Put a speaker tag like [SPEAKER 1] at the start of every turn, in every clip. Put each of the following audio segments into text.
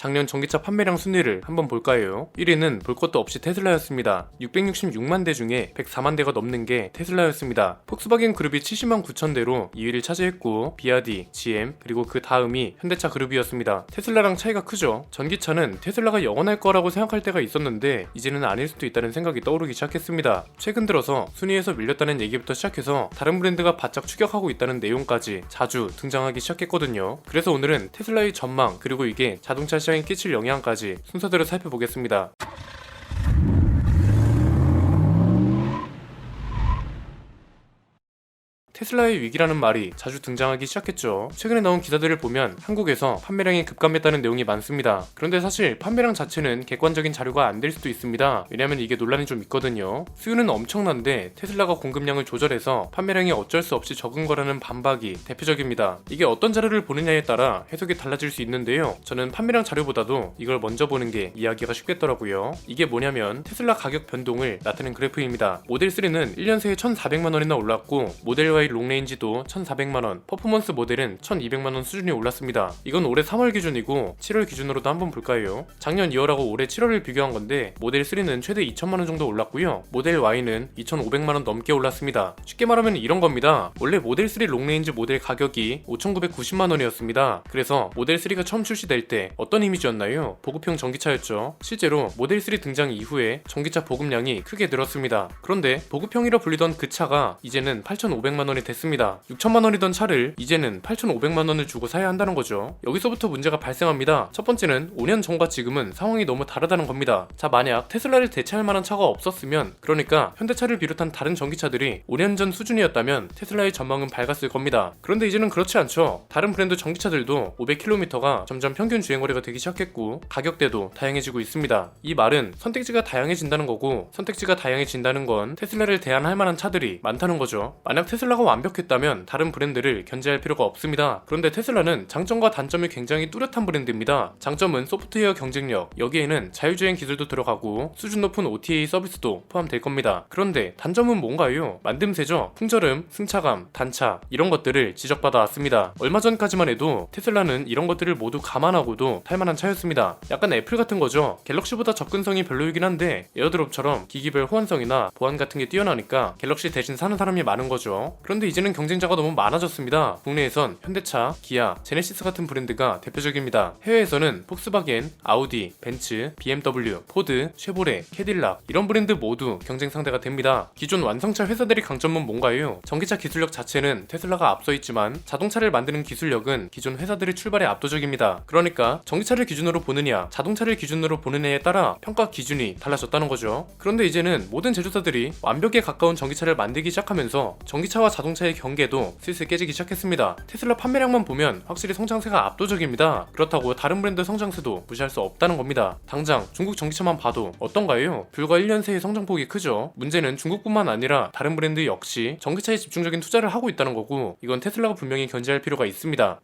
[SPEAKER 1] 작년 전기차 판매량 순위를 한번 볼까요? 1위는 볼 것도 없이 테슬라였습니다. 666만 대 중에 104만 대가 넘는 게 테슬라였습니다. 폭스바겐 그룹이 70만 9천 대로 2위를 차지했고 BYD, GM 그리고 그 다음이 현대차 그룹이었습니다. 테슬라랑 차이가 크죠. 전기차는 테슬라가 영원할 거라고 생각할 때가 있었는데 이제는 아닐 수도 있다는 생각이 떠오르기 시작했습니다. 최근 들어서 순위에서 밀렸다는 얘기부터 시작해서 다른 브랜드가 바짝 추격하고 있다는 내용까지 자주 등장하기 시작했거든요. 그래서 오늘은 테슬라의 전망 그리고 이게 자동차 시장에 끼칠 영향까지 순서대로 살펴보겠습니다. 테슬라의 위기라는 말이 자주 등장하기 시작했죠. 최근에 나온 기사들을 보면 한국에서 판매량이 급감했다는 내용이 많습니다. 그런데 사실 판매량 자체는 객관적인 자료가 안 될 수도 있습니다. 왜냐하면 이게 논란이 좀 있거든요. 수요는 엄청난데 테슬라가 공급량을 조절해서 판매량이 어쩔 수 없이 적은 거라는 반박이 대표적입니다. 이게 어떤 자료를 보느냐에 따라 해석이 달라질 수 있는데요. 저는 판매량 자료보다도 이걸 먼저 보는 게 이해하기가 쉽겠더라고요. 이게 뭐냐면 테슬라 가격 변동을 나타낸 그래프입니다. 모델 3는 1년 새에 1,400만 원이나 올랐고 모델 Y 롱레인지도 1,400만원, 퍼포먼스 모델은 1,200만원 수준이 올랐습니다. 이건 올해 3월 기준이고 7월 기준으로도 한번 볼까요? 작년 2월하고 올해 7월을 비교한 건데 모델 3는 최대 2,000만원 정도 올랐고요. 모델 Y는 2,500만원 넘게 올랐습니다. 쉽게 말하면 이런 겁니다. 원래 모델 3 롱레인지 모델 가격이 5,990만원이었습니다. 그래서 모델 3가 처음 출시될 때 어떤 이미지였나요? 보급형 전기차였죠. 실제로 모델 3 등장 이후에 전기차 보급량이 크게 늘었습니다. 그런데 보급형이라 불리던 그 차가 이제는 8,500만원이 됐습니다. 6천만원이던 차를 이제는 8,500만원을 주고 사야 한다는 거죠. 여기서부터 문제가 발생합니다. 첫 번째는 5년 전과 지금은 상황이 너무 다르다는 겁니다. 자, 만약 테슬라를 대체할 만한 차가 없었으면, 그러니까 현대차를 비롯한 다른 전기차들이 5년 전 수준이었다면 테슬라의 전망은 밝았을 겁니다. 그런데 이제는 그렇지 않죠. 다른 브랜드 전기차들도 500km가 점점 평균 주행거리가 되기 시작했고 가격대도 다양해지고 있습니다. 이 말은 선택지가 다양해진다는 거고, 선택지가 다양해진다는 건 테슬라를 대안할 만한 차들이 많다는 거죠. 만약 테슬라가 완벽했다면 다른 브랜드를 견제할 필요가 없습니다. 그런데 테슬라는 장점과 단점이 굉장히 뚜렷한 브랜드입니다. 장점은 소프트웨어 경쟁력, 여기에는 자율주행 기술도 들어가고 수준 높은 OTA 서비스도 포함될 겁니다. 그런데 단점은 뭔가요? 만듦새죠. 풍절음, 승차감, 단차 이런 것들을 지적받아 왔습니다. 얼마 전까지만 해도 테슬라는 이런 것들을 모두 감안하고도 탈만한 차였습니다. 약간 애플 같은 거죠. 갤럭시보다 접근성이 별로이긴 한데 에어드롭처럼 기기별 호환성이나 보안 같은 게 뛰어나니까 갤럭시 대신 사는 사람이 많은 거죠. 그런데 이제는 경쟁자가 너무 많아졌습니다. 국내에선 현대차, 기아, 제네시스 같은 브랜드가 대표적입니다. 해외에서는 폭스바겐, 아우디, 벤츠, BMW, 포드, 쉐보레, 캐딜락 이런 브랜드 모두 경쟁 상대가 됩니다. 기존 완성차 회사들의 강점은 뭔가요? 전기차 기술력 자체는 테슬라가 앞서 있지만 자동차를 만드는 기술력은 기존 회사들의 출발에 압도적입니다. 그러니까 전기차를 기준으로 보느냐, 자동차를 기준으로 보느냐에 따라 평가 기준이 달라졌다는 거죠. 그런데 이제는 모든 제조사들이 완벽에 가까운 전기차를 만들기 시작하면서 전기차와 자동차의 경계도 슬슬 깨지기 시작했습니다. 테슬라 판매량만 보면 확실히 성장세가 압도적입니다. 그렇다고 다른 브랜드 성장세도 무시할 수 없다는 겁니다. 당장 중국 전기차만 봐도 어떤가요? 불과 1년 새의 성장폭이 크죠. 문제는 중국뿐만 아니라 다른 브랜드 역시 전기차에 집중적인 투자를 하고 있다는 거고, 이건 테슬라가 분명히 견제할 필요가 있습니다.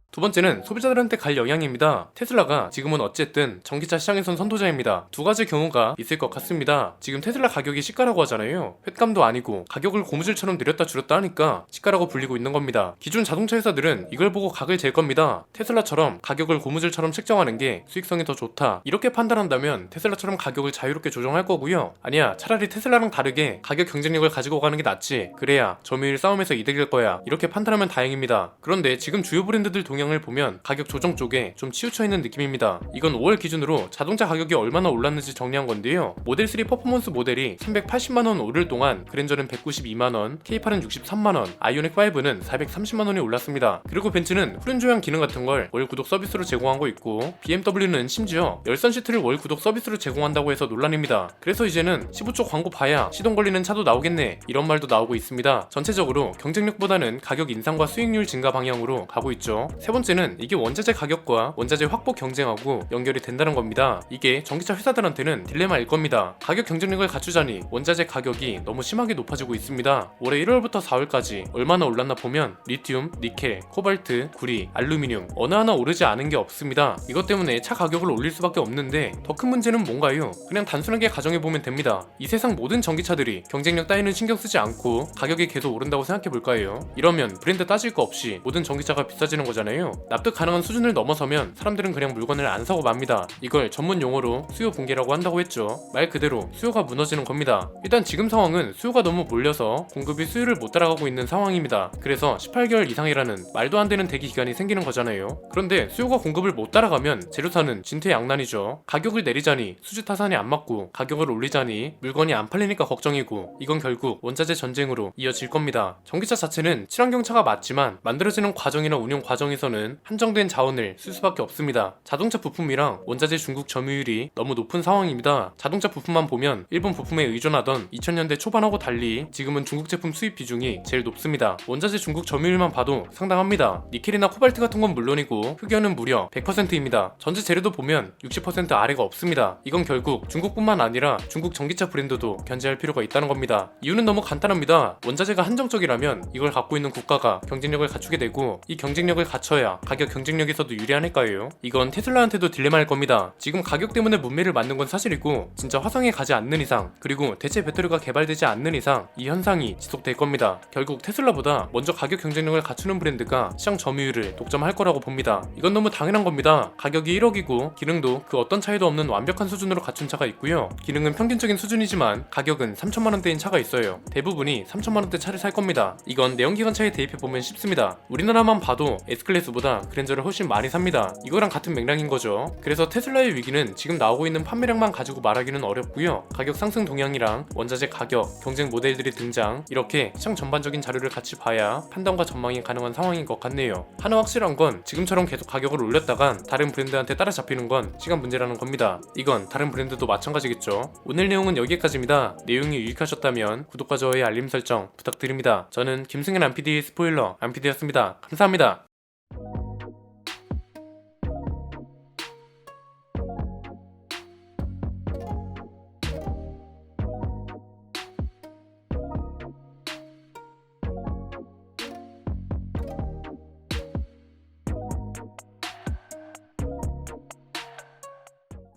[SPEAKER 1] 두 번째는 소비자들한테 갈 영향입니다. 테슬라가 지금은 어쨌든 전기차 시장에선 선도자입니다. 두 가지 경우가 있을 것 같습니다. 지금 테슬라 가격이 시가라고 하잖아요. 횟감도 아니고 가격을 고무줄처럼 늘렸다 줄였다 하니까 시가라고 불리고 있는 겁니다. 기존 자동차 회사들은 이걸 보고 각을 잴 겁니다. 테슬라처럼 가격을 고무줄처럼 책정하는 게 수익성이 더 좋다, 이렇게 판단한다면 테슬라처럼 가격을 자유롭게 조정할 거고요. 아니야, 차라리 테슬라랑 다르게 가격 경쟁력을 가지고 가는 게 낫지, 그래야 점유율 싸움에서 이득일 거야, 이렇게 판단하면 다행입니다. 그런데 지금 주요 브랜드들 동향을 보면 가격 조정 쪽에 좀 치우쳐 있는 느낌입니다. 이건 5월 기준으로 자동차 가격이 얼마나 올랐는지 정리한 건데요. 모델 3 퍼포먼스 모델이 380만원 오를 동안 그랜저는 192만원, K8은 63만원, 아이오닉 5는 430만원이 올랐습니다. 그리고 벤츠는 후륜 조향 기능 같은 걸 월 구독 서비스로 제공하고 있고, BMW는 심지어 열선 시트를 월 구독 서비스로 제공한다고 해서 논란입니다. 그래서 이제는 15초 광고 봐야 시동 걸리는 차도 나오겠네, 이런 말도 나오고 있습니다. 전체적으로 경쟁력보다는 가격 인상과 수익률 증가 방향으로 가고 있죠. 세 번째는 이게 원자재 가격과 원자재 확보 경쟁하고 연결이 된다는 겁니다. 이게 전기차 회사들한테는 딜레마일 겁니다. 가격 경쟁력을 갖추자니 원자재 가격이 너무 심하게 높아지고 있습니다. 올해 1월부터 4월까지 얼마나 올랐나 보면 리튬, 니켈, 코발트, 구리, 알루미늄 어느 하나 오르지 않은 게 없습니다. 이것 때문에 차 가격을 올릴 수밖에 없는데 더 큰 문제는 뭔가요? 그냥 단순하게 가정해보면 됩니다. 이 세상 모든 전기차들이 경쟁력 따위는 신경 쓰지 않고 가격이 계속 오른다고 생각해볼까요? 이러면 브랜드 따질 거 없이 모든 전기차가 비싸지는 거잖아요. 있잖아요. 납득 가능한 수준을 넘어서면 사람들은 그냥 물건을 안 사고 맙니다. 이걸 전문 용어로 수요 붕괴라고 한다고 했죠. 말 그대로 수요가 무너지는 겁니다. 일단 지금 상황은 수요가 너무 몰려서 공급이 수요를 못 따라가고 있는 상황입니다. 그래서 18개월 이상이라는 말도 안 되는 대기 기간이 생기는 거잖아요. 그런데 수요가 공급을 못 따라가면 재료사는 진퇴양난이죠. 가격을 내리자니 수지 타산이 안 맞고 가격을 올리자니 물건이 안 팔리니까 걱정이고, 이건 결국 원자재 전쟁으로 이어질 겁니다. 전기차 자체는 친환경차가 맞지만 만들어지는 과정이나 운용 과정에서는 한정된 자원을 쓸 수밖에 없습니다. 자동차 부품이랑 원자재 중국 점유율이 너무 높은 상황입니다. 자동차 부품만 보면 일본 부품에 의존하던 2000년대 초반하고 달리 지금은 중국 제품 수입 비중이 제일 높습니다. 원자재 중국 점유율만 봐도 상당합니다. 니켈이나 코발트 같은 건 물론이고 흑연은 무려 100%입니다. 전체 재료도 보면 60% 아래가 없습니다. 이건 결국 중국뿐만 아니라 중국 전기차 브랜드도 견제할 필요가 있다는 겁니다. 이유는 너무 간단합니다. 원자재가 한정적이라면 이걸 갖고 있는 국가가 경쟁력을 갖추게 되고, 이 경쟁력을 갖춰야 가격 경쟁력에서도 유리하니까요. 이건 테슬라한테도 딜레마일 겁니다. 지금 가격 때문에 문매를 맞는 건 사실이고, 진짜 화성에 가지 않는 이상, 그리고 대체 배터리가 개발되지 않는 이상 이 현상이 지속될 겁니다. 결국 테슬라보다 먼저 가격 경쟁력을 갖추는 브랜드가 시장 점유율을 독점할 거라고 봅니다. 이건 너무 당연한 겁니다. 가격이 1억이고 기능도 그 어떤 차이도 없는 완벽한 수준으로 갖춘 차가 있고요. 기능은 평균적인 수준이지만 가격은 3천만원대인 차가 있어요. 대부분이 3천만원대 차를 살 겁니다. 이건 내연기관 차에 대입해보면 쉽습니다. 우리나라만 봐도 S클래스보다 그랜저를 훨씬 많이 삽니다. 이거랑 같은 맥락인 거죠. 그래서 테슬라의 위기는 지금 나오고 있는 판매량만 가지고 말하기는 어렵고요. 가격 상승 동향이랑 원자재 가격, 경쟁 모델들의 등장, 이렇게 시장 전반적인 자료를 같이 봐야 판단과 전망이 가능한 상황인 것 같네요. 하나 확실한 건 지금처럼 계속 가격을 올렸다간 다른 브랜드한테 따라잡히는 건 시간 문제라는 겁니다. 이건 다른 브랜드도 마찬가지겠죠. 오늘 내용은 여기까지입니다. 내용이 유익하셨다면 구독과 좋아요, 알림 설정 부탁드립니다. 저는 김승현 안PD의 스포일러 안PD였습니다. 감사합니다.